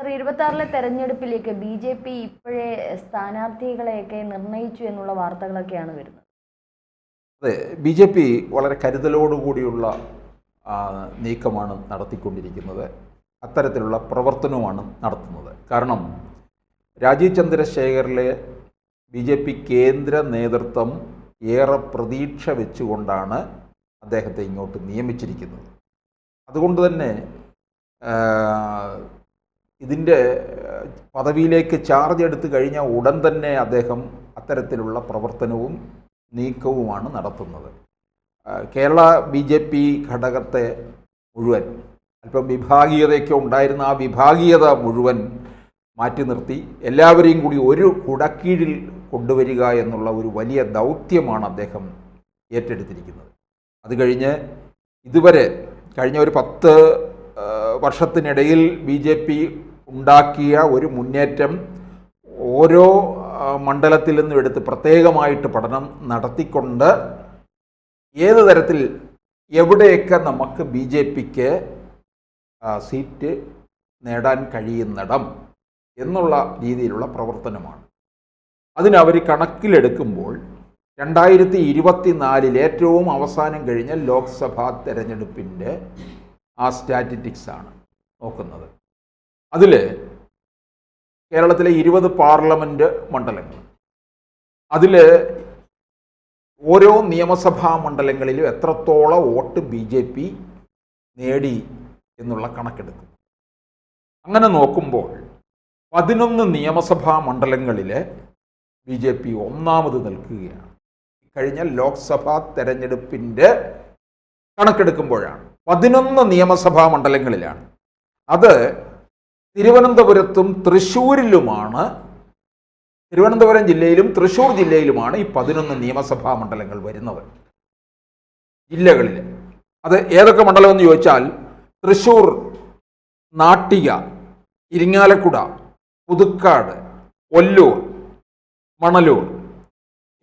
26-ലെ തെരഞ്ഞെടുപ്പിലേക്ക് BJP ഇപ്പോഴേ സ്ഥാനാർത്ഥികളെയൊക്കെ നിർണയിച്ചു എന്നുള്ള വാർത്തകളൊക്കെയാണ് വരുന്നത്. അതെ, BJP വളരെ കരുതലോടുകൂടിയുള്ള നീക്കമാണ് നടത്തിക്കൊണ്ടിരിക്കുന്നത്. അത്തരത്തിലുള്ള പ്രവർത്തനവുമാണ് നടത്തുന്നത്. കാരണം രാജീവ് ചന്ദ്രശേഖറിലെ BJP കേന്ദ്ര നേതൃത്വം ഏറെ പ്രതീക്ഷ വെച്ചുകൊണ്ടാണ് അദ്ദേഹത്തെ ഇങ്ങോട്ട് നിയമിച്ചിരിക്കുന്നത്. അതുകൊണ്ട് തന്നെ ഇതിൻ്റെ പദവിയിലേക്ക് ചാർജ് എടുത്തു കഴിഞ്ഞ ഉടൻ തന്നെ അദ്ദേഹം അത്തരത്തിലുള്ള പ്രവർത്തനവും നീക്കവുമാണ് നടത്തുന്നത്. കേരള BJP ഘടകത്തെ മുഴുവൻ അല്പം വിഭാഗീയതയൊക്കെ ഉണ്ടായിരുന്ന ആ വിഭാഗീയത മുഴുവൻ മാറ്റി നിർത്തി എല്ലാവരെയും കൂടി ഒരു കുടക്കീഴിൽ കൊണ്ടുവരിക എന്നുള്ള ഒരു വലിയ ദൗത്യമാണ് അദ്ദേഹം ഏറ്റെടുത്തിരിക്കുന്നത്. അത് കഴിഞ്ഞ് ഇതുവരെ കഴിഞ്ഞ ഒരു 10 വർഷത്തിനിടയിൽ BJP ഉണ്ടാക്കിയ ഒരു മുന്നേറ്റം ഓരോ മണ്ഡലത്തിൽ നിന്നും എടുത്ത് പ്രത്യേകമായിട്ട് പഠനം നടത്തിക്കൊണ്ട് ഏത് തരത്തിൽ എവിടെയൊക്കെ നമുക്ക് BJPക്ക് സീറ്റ് നേടാൻ കഴിയുന്നിടം എന്നുള്ള രീതിയിലുള്ള പ്രവർത്തനമാണ്. അതിനവർ കണക്കിലെടുക്കുമ്പോൾ 2024 ഏറ്റവും അവസാനം കഴിഞ്ഞ ലോക്സഭാ തെരഞ്ഞെടുപ്പിൻ്റെ ആ സ്റ്റാറ്റിസ്റ്റിക്സാണ് നോക്കുന്നത്. അതിൽ കേരളത്തിലെ 20 പാർലമെൻറ്റ് മണ്ഡലങ്ങൾ, അതിൽ ഓരോ നിയമസഭാ മണ്ഡലങ്ങളിലും എത്രത്തോളം വോട്ട് BJP നേടി എന്നുള്ള കണക്കെടുക്കും. അങ്ങനെ നോക്കുമ്പോൾ 11 നിയമസഭാ മണ്ഡലങ്ങളിൽ BJP ഒന്നാമത് നിൽക്കുകയാണ്. കഴിഞ്ഞ ലോക്സഭാ തെരഞ്ഞെടുപ്പിൻ്റെ കണക്കെടുക്കുമ്പോഴാണ് 11 നിയമസഭാ മണ്ഡലങ്ങളിലാണ്. അത് തിരുവനന്തപുരത്തും തൃശ്ശൂരിലുമാണ്, തിരുവനന്തപുരം ജില്ലയിലും തൃശ്ശൂർ ജില്ലയിലുമാണ് ഈ 11 നിയമസഭാ മണ്ഡലങ്ങൾ വരുന്നത്. ജില്ലകളിൽ അത് ഏതൊക്കെ മണ്ഡലമെന്ന് ചോദിച്ചാൽ തൃശ്ശൂർ, നാട്ടിക, ഇരിങ്ങാലക്കുട, പുതുക്കാട്, ഒല്ലൂർ, മണലൂർ,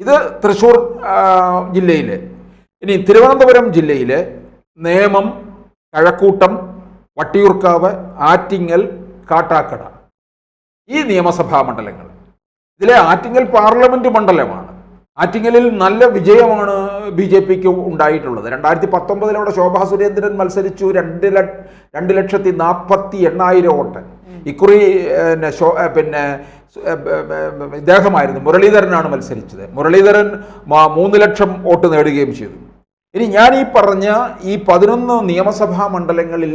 ഇത് തൃശ്ശൂർ ജില്ലയിൽ. ഇനി തിരുവനന്തപുരം ജില്ലയിൽ നേമം, കഴക്കൂട്ടം, വട്ടിയൂർക്കാവ്, ആറ്റിങ്ങൽ, കാട്ടാക്കട, ഈ നിയമസഭാ മണ്ഡലങ്ങൾ. ഇതിലെ ആറ്റിങ്ങൽ പാർലമെൻറ്റ് മണ്ഡലമാണ്. ആറ്റിങ്ങലിൽ നല്ല വിജയമാണ് BJPക്ക് ഉണ്ടായിട്ടുള്ളത്. 2019 അവിടെ ശോഭാ സുരേന്ദ്രൻ മത്സരിച്ചു, 2,40,80,000 വോട്ട്. ഇക്കുറി പിന്നെ ഇദ്ദേഹമായിരുന്നു, മുരളീധരനാണ് മത്സരിച്ചത്. മുരളീധരൻ 3 ലക്ഷം വോട്ട് നേടുകയും ചെയ്തു. ഇനി ഞാൻ ഈ പറഞ്ഞ ഈ 11 നിയമസഭാ മണ്ഡലങ്ങളിൽ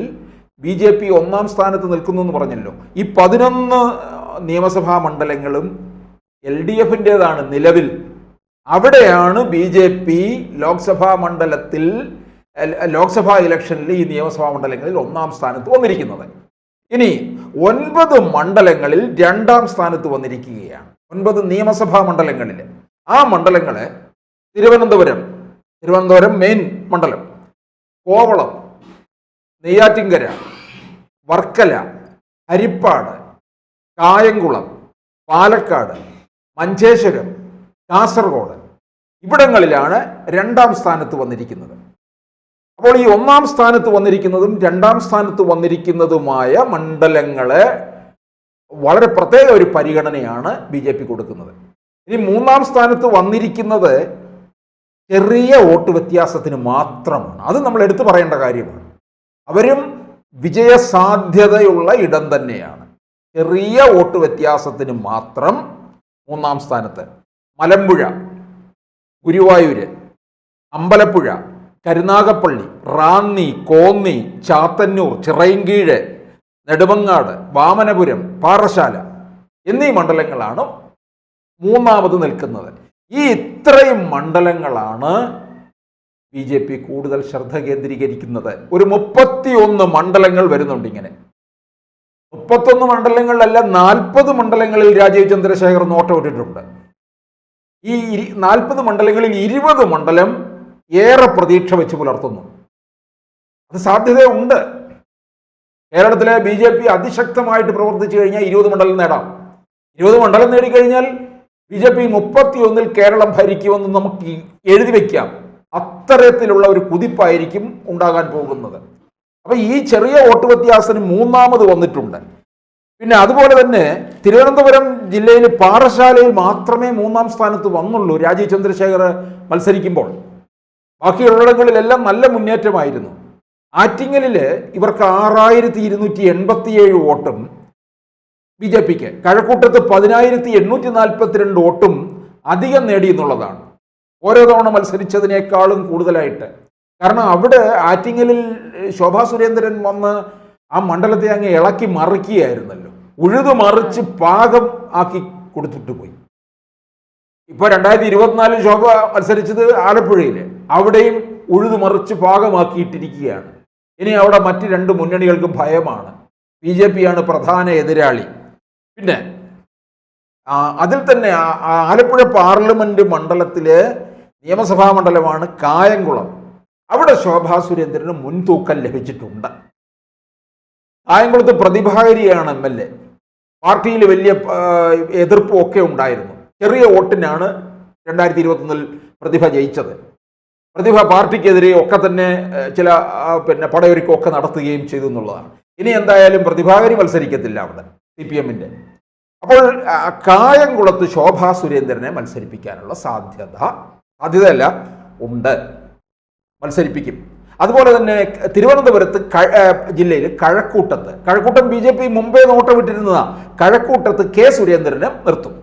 BJP ഒന്നാം സ്ഥാനത്ത് നിൽക്കുന്നു എന്ന് പറഞ്ഞല്ലോ. ഈ 11 നിയമസഭാ മണ്ഡലങ്ങളും LDFൻ്റേതാണ് നിലവിൽ. അവിടെയാണ് BJP ലോക്സഭാ ഇലക്ഷനിൽ ഈ നിയമസഭാ മണ്ഡലങ്ങളിൽ ഒന്നാം സ്ഥാനത്ത് വന്നിരിക്കുന്നത്. ഇനി 9 മണ്ഡലങ്ങളിൽ 2ാം സ്ഥാനത്ത് വന്നിരിക്കുകയാണ്. 9 നിയമസഭാ മണ്ഡലങ്ങളിൽ. ആ മണ്ഡലങ്ങളെ തിരുവനന്തപുരം മെയിൻ മണ്ഡലം, കോവളം, നെയ്യാറ്റിൻകര, വർക്കല, ഹരിപ്പാട്, കായംകുളം, പാലക്കാട്, മഞ്ചേശ്വരം, കാസർഗോഡ്, ഇവിടങ്ങളിലാണ് 2ാം സ്ഥാനത്ത് വന്നിരിക്കുന്നത്. അപ്പോൾ ഈ 1ാം സ്ഥാനത്ത് വന്നിരിക്കുന്നതും 2ാം സ്ഥാനത്ത് വന്നിരിക്കുന്നതുമായ മണ്ഡലങ്ങളെ വളരെ പ്രത്യേക ഒരു പരിഗണനയാണ് BJP കൊടുക്കുന്നത്. ഇനി 3ാം സ്ഥാനത്ത് വന്നിരിക്കുന്നത് ചെറിയ വോട്ട് വ്യത്യാസത്തിന് മാത്രമാണ്. അത് നമ്മൾ എടുത്തു പറയേണ്ട കാര്യമാണ്. അവരും വിജയസാധ്യതയുള്ള ഇടം തന്നെയാണ്. ചെറിയ വോട്ട് വ്യത്യാസത്തിന് മാത്രം 3ാം സ്ഥാനത്ത് മലമ്പുഴ, ഗുരുവായൂര്, അമ്പലപ്പുഴ, കരുനാഗപ്പള്ളി, റാന്നി, കോന്നി, ചാത്തന്നൂർ, ചിറയൻകീഴ്, നെടുമങ്ങാട്, വാമനപുരം, പാറശാല എന്നീ മണ്ഡലങ്ങളാണ് 3ാമത് നിൽക്കുന്നത്. ഈ ഇത്രയും മണ്ഡലങ്ങളാണ് BJP കൂടുതൽ ശ്രദ്ധ കേന്ദ്രീകരിക്കുന്നത്. ഒരു 31 മണ്ഡലങ്ങൾ വരുന്നുണ്ട്. ഇങ്ങനെ 31 മണ്ഡലങ്ങളിലല്ല, 40 മണ്ഡലങ്ങളിൽ രാജീവ് ചന്ദ്രശേഖർ നോട്ടമിട്ടിട്ടുണ്ട്. ഈ 40 മണ്ഡലങ്ങളിൽ 20 മണ്ഡലം ഏറെ പ്രതീക്ഷ വെച്ച് പുലർത്തുന്നു. അത് സാധ്യതയുണ്ട്. കേരളത്തിലെ BJP അതിശക്തമായിട്ട് പ്രവർത്തിച്ചു കഴിഞ്ഞാൽ 20 മണ്ഡലം നേടാം. 20 മണ്ഡലം നേടിക്കഴിഞ്ഞാൽ BJP 31-ൽ കേരളം ഭരിക്കുമെന്ന് നമുക്ക് എഴുതി വയ്ക്കാം. അത്തരത്തിലുള്ള ഒരു കുതിപ്പായിരിക്കും ഉണ്ടാകാൻ പോകുന്നത്. അപ്പോൾ ഈ ചെറിയ വോട്ട് വ്യത്യാസത്തിന് 3ാമത് വന്നിട്ടുണ്ട്. പിന്നെ അതുപോലെ തന്നെ തിരുവനന്തപുരം ജില്ലയിൽ പാറശാലയിൽ മാത്രമേ 3-ാം സ്ഥാനത്ത് വന്നുള്ളൂ രാജീവ് ചന്ദ്രശേഖർ മത്സരിക്കുമ്പോൾ. ബാക്കിയുള്ളിടങ്ങളിലെല്ലാം നല്ല മുന്നേറ്റമായിരുന്നു. ആറ്റിങ്ങലിൽ ഇവർക്ക് 6287 വോട്ടും BJPക്ക്, കഴക്കൂട്ടത്ത് 10842 വോട്ടും അധികം നേടി എന്നുള്ളതാണ്. ഓരോ തവണ മത്സരിച്ചതിനേക്കാളും കൂടുതലായിട്ട്. കാരണം അവിടെ ആറ്റിങ്ങലിൽ ശോഭാ സുരേന്ദ്രൻ വന്ന് ആ മണ്ഡലത്തെ അങ്ങ് ഇളക്കി മറിക്കുകയായിരുന്നല്ലോ, ഉഴുതു മറിച്ച് പാകം ആക്കി കൊടുത്തിട്ട് പോയി. ഇപ്പോൾ 2024 ശോഭ മത്സരിച്ചത് ആലപ്പുഴയിൽ, അവിടെയും ഉഴുതു മറിച്ച് പാകമാക്കിയിട്ടിരിക്കുകയാണ്. ഇനി അവിടെ മറ്റ് 2 മുന്നണികൾക്കും ഭയമാണ്. BJP ആണ് പ്രധാന എതിരാളി. പിന്നെ അതിൽ തന്നെ ആലപ്പുഴ പാർലമെന്റ് മണ്ഡലത്തിലെ നിയമസഭാ മണ്ഡലമാണ് കായംകുളം. അവിടെ ശോഭാ സുരേന്ദ്രന് മുൻതൂക്കം ലഭിച്ചിട്ടുണ്ട്. കായംകുളത്ത് പ്രതിഭാകരിയാണ് MLA. പാർട്ടിയിൽ വലിയ എതിർപ്പും ഒക്കെ ഉണ്ടായിരുന്നു. ചെറിയ വോട്ടിനാണ് 2021 പ്രതിഭ ജയിച്ചത്. പ്രതിഭ പാർട്ടിക്കെതിരെ ഒക്കെ തന്നെ ചില പടയൊരുക്കമൊക്കെ നടത്തുകയും ചെയ്തു എന്നുള്ളതാണ്. ഇനി എന്തായാലും പ്രതിഭാകരി മത്സരിക്കത്തില്ല അവിടെ CPM-ന്റെ. അപ്പോൾ കായംകുളത്ത് ശോഭാ സുരേന്ദ്രനെ മത്സരിപ്പിക്കാനുള്ള സാധ്യതയല്ല ഉണ്ട്, മത്സരിപ്പിക്കും. അതുപോലെ തന്നെ തിരുവനന്തപുരത്ത് ജില്ലയിൽ കഴക്കൂട്ടം BJP മുമ്പേ നോട്ടമിട്ടിരുന്നതാണ്. കഴക്കൂട്ടത്ത് K സുരേന്ദ്രനെ നിർത്തും.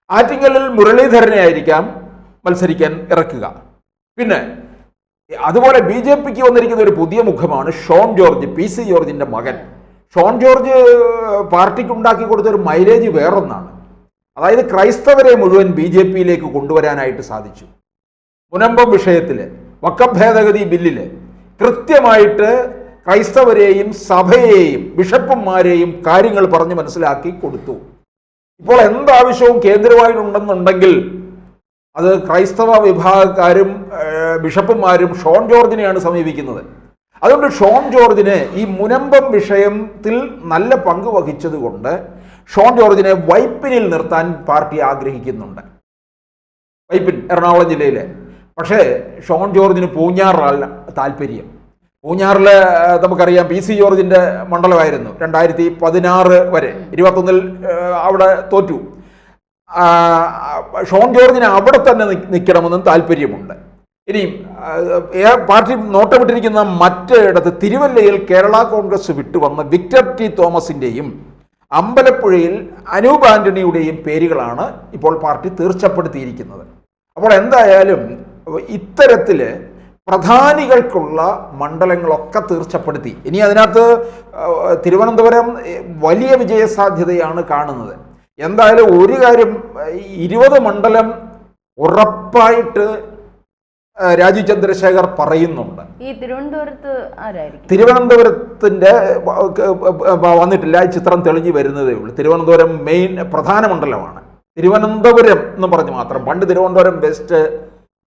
ആറ്റിങ്ങലിൽ മുരളീധരനെ ആയിരിക്കാം മത്സരിക്കാൻ ഇറക്കുക. പിന്നെ അതുപോലെ BJPക്ക് വന്നിരിക്കുന്ന ഒരു പുതിയ മുഖമാണ് ഷോൺ ജോർജ്, PC ജോർജിന്റെ മകൻ. ഷോൺ ജോർജ് പാർട്ടിക്ക് ഉണ്ടാക്കി കൊടുത്ത ഒരു മൈലേജ് വേറൊന്നാണ്. അതായത് ക്രൈസ്തവരെ മുഴുവൻ BJPയിലേക്ക് കൊണ്ടുവരാനായിട്ട് സാധിച്ചു. മുനമ്പം വിഷയത്തിൽ വഖഫ് ഭേദഗതി ബില്ലിൽ കൃത്യമായിട്ട് ക്രൈസ്തവരെയും സഭയെയും ബിഷപ്പുമാരെയും കാര്യങ്ങൾ പറഞ്ഞ് മനസ്സിലാക്കി കൊടുത്തു. ഇപ്പോൾ എന്താവശ്യവും കേന്ദ്രമായിട്ടുണ്ടെന്നുണ്ടെങ്കിൽ അത് ക്രൈസ്തവ വിഭാഗക്കാരും ബിഷപ്പുമാരും ഷോൺ ജോർജിനെയാണ് സമീപിക്കുന്നത്. അതുകൊണ്ട് ഷോൺ ജോർജിന് ഈ മുനമ്പം വിഷയത്തിൽ നല്ല പങ്ക് വഹിച്ചതുകൊണ്ട് ഷോൺ ജോർജിനെ വൈപ്പിനിൽ നിർത്താൻ പാർട്ടി ആഗ്രഹിക്കുന്നുണ്ട്. വൈപ്പിൻ എറണാകുളം ജില്ലയിലെ. പക്ഷേ ഷോൺ ജോർജിന് പൂഞ്ഞാറിൽ താല്പര്യം. പൂഞ്ഞാറിൽ നമുക്കറിയാം PC ജോർജിന്റെ മണ്ഡലമായിരുന്നു 2016 വരെ. 21 അവിടെ തോറ്റു. ഷോൺ ജോർജിന് അവിടെ തന്നെ നിൽക്കണമെന്നും താല്പര്യമുണ്ട്. ഇനിയും പാർട്ടി നോട്ടമിട്ടിരിക്കുന്ന മറ്റിടത്ത് തിരുവല്ലയിൽ കേരള കോൺഗ്രസ് വിട്ടുവന്ന വിക്ടർ T തോമസിൻ്റെയും അമ്പലപ്പുഴയിൽ അനൂപ് ആന്റണിയുടെയും പേരുകളാണ് ഇപ്പോൾ പാർട്ടി തീർച്ചപ്പെടുത്തിയിരിക്കുന്നത്. അപ്പോൾ എന്തായാലും ഇത്തരത്തിൽ പ്രധാനികൾക്കുള്ള മണ്ഡലങ്ങളൊക്കെ തീർച്ചപ്പെടുത്തി. ഇനി അതിനകത്ത് തിരുവനന്തപുരം വലിയ വിജയസാധ്യതയാണ് കാണുന്നത്. എന്തായാലും ഒരു കാര്യം, 20 മണ്ഡലം ഉറപ്പായിട്ട് രാജീവ് ചന്ദ്രശേഖർ പറയുന്നുണ്ട്. ഈ തിരുവനന്തപുരത്ത് ആരായിരിക്കും? തിരുവനന്തപുരത്തിന്റെ വന്നിട്ടില്ല, ഈ ചിത്രം തെളിഞ്ഞു വരുന്നതേ ഉള്ളൂ. തിരുവനന്തപുരം മെയിൻ പ്രധാന മണ്ഡലമാണ്. തിരുവനന്തപുരം എന്ന് പറഞ്ഞ് മാത്രം. പണ്ട് തിരുവനന്തപുരം വെസ്റ്റ്,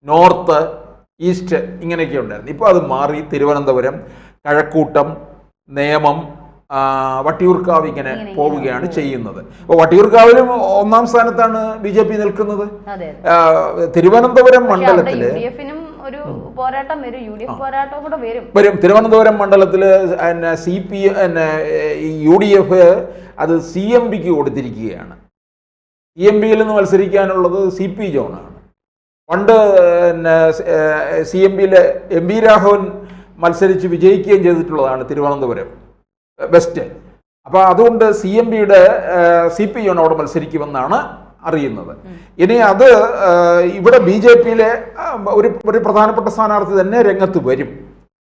നോർത്ത്, ഈസ്റ്റ് ഇങ്ങനെയൊക്കെ ഉണ്ടായിരുന്നു. ഇപ്പോൾ അത് മാറി തിരുവനന്തപുരം, കഴക്കൂട്ടം, നേമം, വട്ടിയൂർക്കാവ് ഇങ്ങനെ പോവുകയാണ് ചെയ്യുന്നത്. അപ്പോൾ വട്ടിയൂർക്കാവിലും 1-ാം സ്ഥാനത്താണ് BJP നിൽക്കുന്നത്. തിരുവനന്തപുരം മണ്ഡലത്തില് ഒരു പോരാട്ടം വരും, UDF പോരാട്ടം കൂടെ വരും. തിരുവനന്തപുരം മണ്ഡലത്തില് UDF അത് CMPക്ക് കൊടുത്തിരിക്കുകയാണ്. CMPയിൽ നിന്ന് മത്സരിക്കാനുള്ളത് CP ജോണാണ്. പണ്ട് CMPയിലെ MP രാഘവൻ മത്സരിച്ച് വിജയിക്കുകയും ചെയ്തിട്ടുള്ളതാണ് തിരുവനന്തപുരം വെസ്റ്റ്. അപ്പോൾ അതുകൊണ്ട് CMPയുടെ CP ജോൺ അവിടെ മത്സരിക്കുമെന്നാണ് അറിയുന്നത്. ഇനി അത് ഇവിടെ BJPയിലെ ഒരു പ്രധാനപ്പെട്ട സ്ഥാനാർത്ഥി തന്നെ രംഗത്ത് വരും.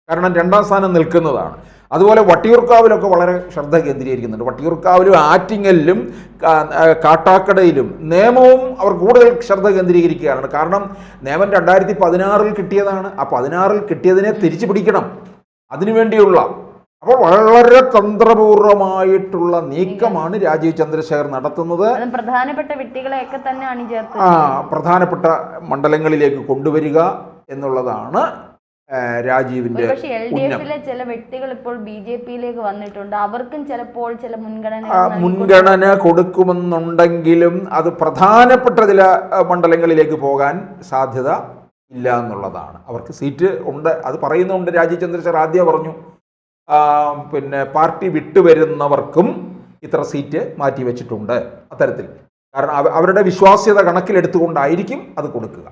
കാരണം 2-ാം സ്ഥാനം നിൽക്കുന്നതാണ്. അതുപോലെ വട്ടിയൂർക്കാവിലൊക്കെ വളരെ ശ്രദ്ധ കേന്ദ്രീകരിക്കുന്നുണ്ട്. വട്ടിയൂർക്കാവിലും ആറ്റിങ്ങലിലും കാട്ടാക്കടയിലും നേമവും അവർ കൂടുതൽ ശ്രദ്ധ കേന്ദ്രീകരിക്കുകയാണ്. കാരണം നേമം 2016 കിട്ടിയതാണ്. ആ 16 കിട്ടിയതിനെ തിരിച്ചു പിടിക്കണം, അതിനുവേണ്ടിയുള്ള. അപ്പോൾ വളരെ തന്ത്രപൂർവമായിട്ടുള്ള നീക്കമാണ് രാജീവ് ചന്ദ്രശേഖർ നടത്തുന്നത്. പ്രധാനപ്പെട്ട വ്യക്തികളെയൊക്കെ തന്നെ അണിചേർത്ത് പ്രധാനപ്പെട്ട മണ്ഡലങ്ങളിലേക്ക് കൊണ്ടുവരിക എന്നുള്ളതാണ് രാജീവിന്റെ. പക്ഷേ LDFിലെ ചില വ്യക്തികൾ ഇപ്പോൾ BJPയിലേക്ക് വന്നിട്ടുണ്ട്. അവർക്കും ചിലപ്പോൾ ചില മുൻഗണന കൊടുക്കുമെന്നുണ്ടെങ്കിലും അത് പ്രധാനപ്പെട്ട ചില മണ്ഡലങ്ങളിലേക്ക് പോകാൻ സാധ്യത ഇല്ല എന്നുള്ളതാണ്. അവർക്ക് സീറ്റ് ഉണ്ട്, അത് പറയുന്നുണ്ട്. രാജീവ് ചന്ദ്രശേഖർ ആദ്യം പറഞ്ഞു, പിന്നെ പാർട്ടി വിട്ടുവരുന്നവർക്കും ഇത്ര സീറ്റ് മാറ്റിവെച്ചിട്ടുണ്ട് അത്തരത്തിൽ. കാരണം അവരുടെ വിശ്വാസ്യത കണക്കിലെടുത്തുകൊണ്ടായിരിക്കും അത് കൊടുക്കുക.